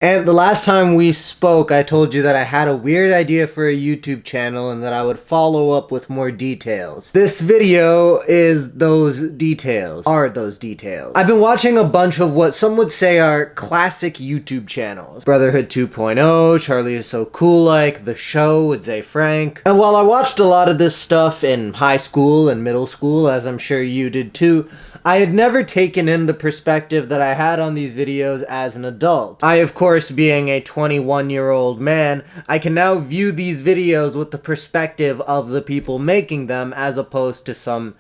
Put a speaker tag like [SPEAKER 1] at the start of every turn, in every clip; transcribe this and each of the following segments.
[SPEAKER 1] And the last time we spoke, I told you that I had a weird idea for a YouTube channel and that I would follow up with more details. This video is those details. I've been watching a bunch of what some would say are classic YouTube channels. Brotherhood 2.0, Charlie is So Cool Like, The Show with Zay Frank. And while I watched a lot of this stuff in high school and middle school, as I'm sure you did too, I had never taken in the perspective that I had on these videos as an adult. I, of course, being a 21-year-old man, I can now view these videos with the perspective of the people making them as opposed to some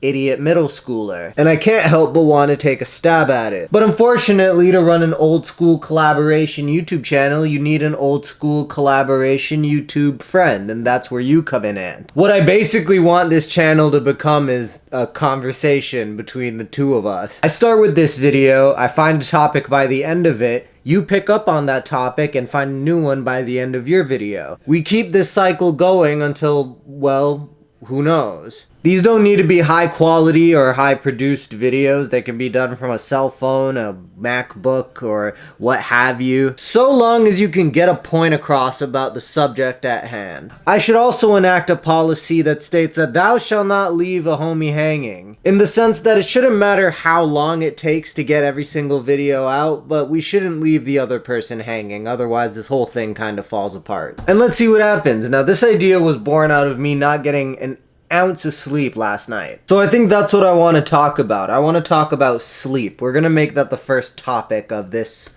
[SPEAKER 1] idiot middle schooler. And I can't help but want to take a stab at it. But unfortunately, to run an old school collaboration YouTube channel, you need an old school collaboration YouTube friend, and that's where you come in at. What I basically want this channel to become is a conversation between the two of us. I start with this video, I find a topic by the end of it, you pick up on that topic and find a new one by the end of your video. We keep this cycle going until, well, who knows? These don't need to be high quality or high produced videos. They can be done from a cell phone, a MacBook, or what have you. So long as you can get a point across about the subject at hand. I should also enact a policy that states that thou shalt not leave a homie hanging. In the sense that it shouldn't matter how long it takes to get every single video out, but we shouldn't leave the other person hanging, otherwise this whole thing kind of falls apart. And let's see what happens. Now, this idea was born out of me not getting an ounce of sleep last night. So I think that's what I want to talk about. I want to talk about sleep. We're gonna make that the first topic of this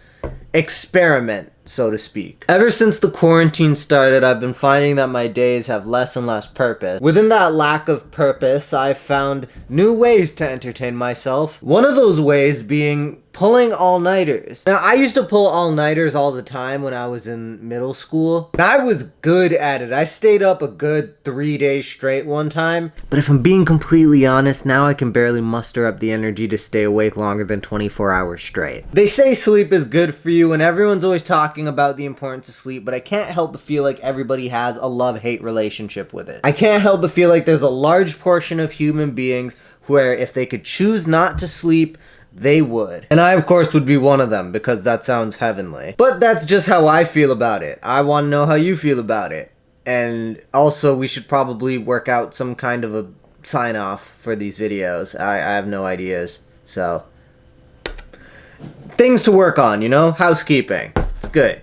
[SPEAKER 1] experiment, so to speak. Ever since the quarantine started, I've been finding that my days have less and less purpose. Within that lack of purpose, I've found new ways to entertain myself. One of those ways being pulling all-nighters. Now, I used to pull all-nighters all the time when I was in middle school, and I was good at it. I stayed up a good 3 days straight one time, but if I'm being completely honest, now I can barely muster up the energy to stay awake longer than 24 hours straight. They say sleep is good for you, and everyone's always talking about the importance of sleep, but I can't help but feel like everybody has a love-hate relationship with it. I can't help but feel like there's a large portion of human beings where if they could choose not to sleep, they would. And I, of course, would be one of them, because that sounds heavenly. But that's just how I feel about it. I want to know how you feel about it. And also, we should probably work out some kind of a sign-off for these videos. I have no ideas, so things to work on, you know? Housekeeping. It's good.